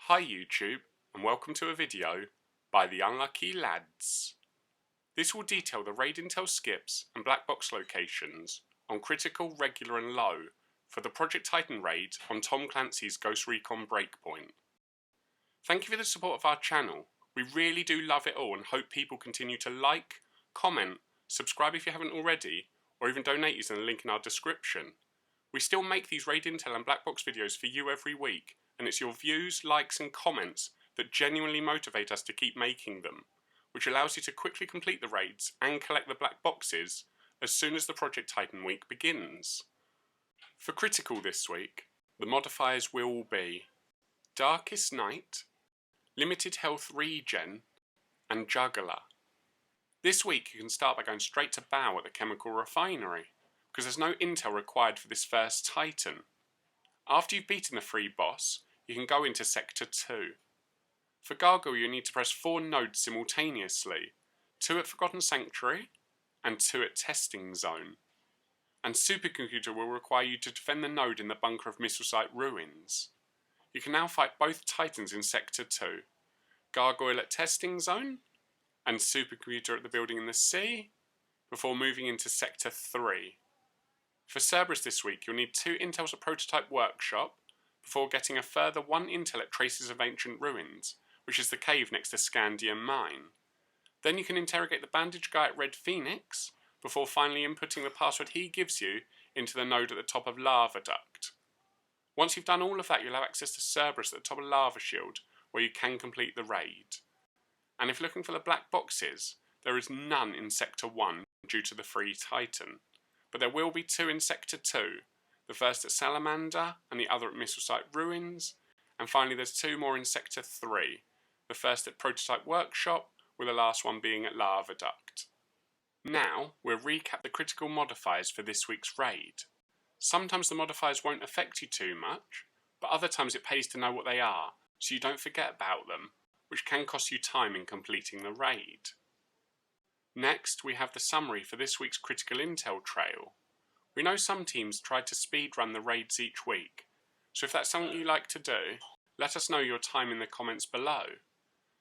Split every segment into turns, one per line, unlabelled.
Hi YouTube, and welcome to a video by the Unlucky Lads. This will detail the raid intel skips and black box locations on critical, regular and low for the Project Titan raid on Tom Clancy's Ghost Recon Breakpoint. Thank you for the support of our channel. We really do love it all and hope people continue to like, comment, subscribe if you haven't already, or even donate using the link in our description. We still make these raid intel and black box videos for you every week, and it's your views, likes and comments that genuinely motivate us to keep making them, which allows you to quickly complete the raids and collect the black boxes as soon as the Project Titan week begins. For critical this week, the modifiers will be Darkest Night, Limited Health Regen and Juggler. This week you can start by going straight to Baal at the chemical refinery, because there's no intel required for this first Titan. After you've beaten the free boss, you can go into Sector 2. For Gargoyle you need to press 4 nodes simultaneously, 2 at Forgotten Sanctuary and 2 at Testing Zone. And Supercomputer will require you to defend the node in the bunker of Missile Site Ruins. You can now fight both Titans in Sector 2, Gargoyle at Testing Zone and Supercomputer at the building in the sea, before moving into Sector 3. For Cerberus this week you'll need 2 intels at Prototype Workshop, before getting a further 1 intel at Traces of Ancient Ruins, which is the cave next to Scandium Mine. Then you can interrogate the bandaged guy at Red Phoenix, before finally inputting the password he gives you into the node at the top of Lava Duct. Once you've done all of that, you'll have access to Cerberus at the top of Lava Shield, where you can complete the raid. And if looking for the black boxes, there is none in Sector 1 due to the free Titan, but there will be 2 in Sector 2. The first at Salamander and the other at Missile Site Ruins, and finally there's 2 more in Sector 3, the first at Prototype Workshop, with the last one being at Lava Duct. Now we'll recap the critical modifiers for this week's raid. Sometimes the modifiers won't affect you too much, but other times it pays to know what they are, so you don't forget about them, which can cost you time in completing the raid. Next we have the summary for this week's critical intel trail. We know some teams try to speedrun the raids each week, so if that's something you like to do, let us know your time in the comments below.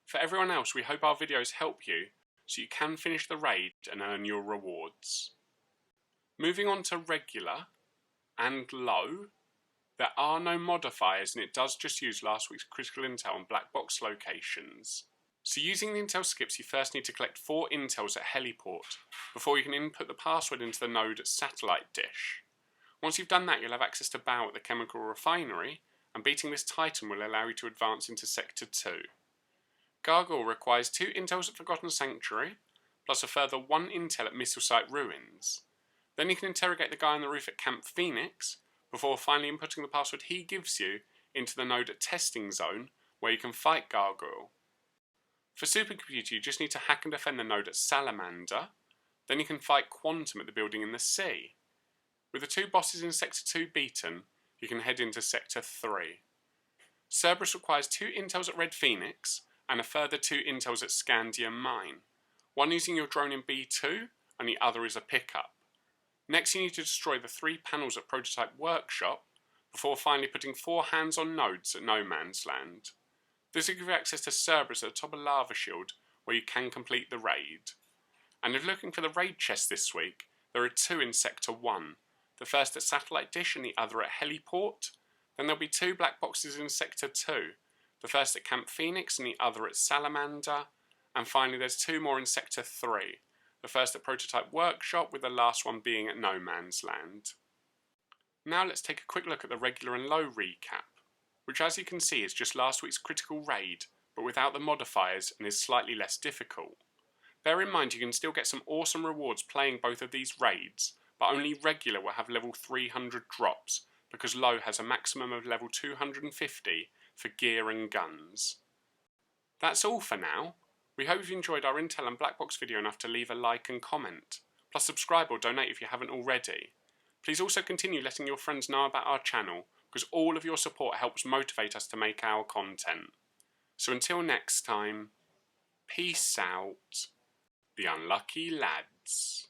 For everyone else, we hope our videos help you, so you can finish the raid and earn your rewards. Moving on to regular and low, there are no modifiers and it does just use last week's critical intel and black box locations. So using the intel skips, you first need to collect 4 intels at Heliport, before you can input the password into the node at Satellite Dish. Once you've done that, you'll have access to Baal at the chemical refinery, and beating this Titan will allow you to advance into Sector 2. Gargoyle requires 2 intels at Forgotten Sanctuary, plus a further 1 intel at Missile Site Ruins. Then you can interrogate the guy on the roof at Camp Phoenix, before finally inputting the password he gives you into the node at Testing Zone, where you can fight Gargoyle. For Supercomputer you just need to hack and defend the node at Salamander, then you can fight Quantum at the building in the sea. With the 2 bosses in Sector 2 beaten, you can head into Sector 3. Cerberus requires 2 intels at Red Phoenix, and a further 2 intels at Scandium Mine, one using your drone in B2 and the other is a pickup. Next you need to destroy the 3 panels at Prototype Workshop, before finally putting 4 hands-on nodes at No Man's Land. This will give you access to Cerberus at the top of Lava Shield, where you can complete the raid. And if looking for the raid chest this week, there are 2 in Sector 1, the first at Satellite Dish and the other at Heliport. Then there'll be 2 black boxes in Sector 2, the first at Camp Phoenix and the other at Salamander, and finally there's 2 more in Sector 3, the first at Prototype Workshop with the last one being at No Man's Land. Now let's take a quick look at the regular and low recap, which as you can see is just last week's critical raid, but without the modifiers and is slightly less difficult. Bear in mind you can still get some awesome rewards playing both of these raids, but only regular will have level 300 drops, because low has a maximum of level 250 for gear and guns. That's all for now. We hope you've enjoyed our intel and black box video enough to leave a like and comment, plus subscribe or donate if you haven't already. Please also continue letting your friends know about our channel, because all of your support helps motivate us to make our content. So until next time, peace out, the Unlucky Lads.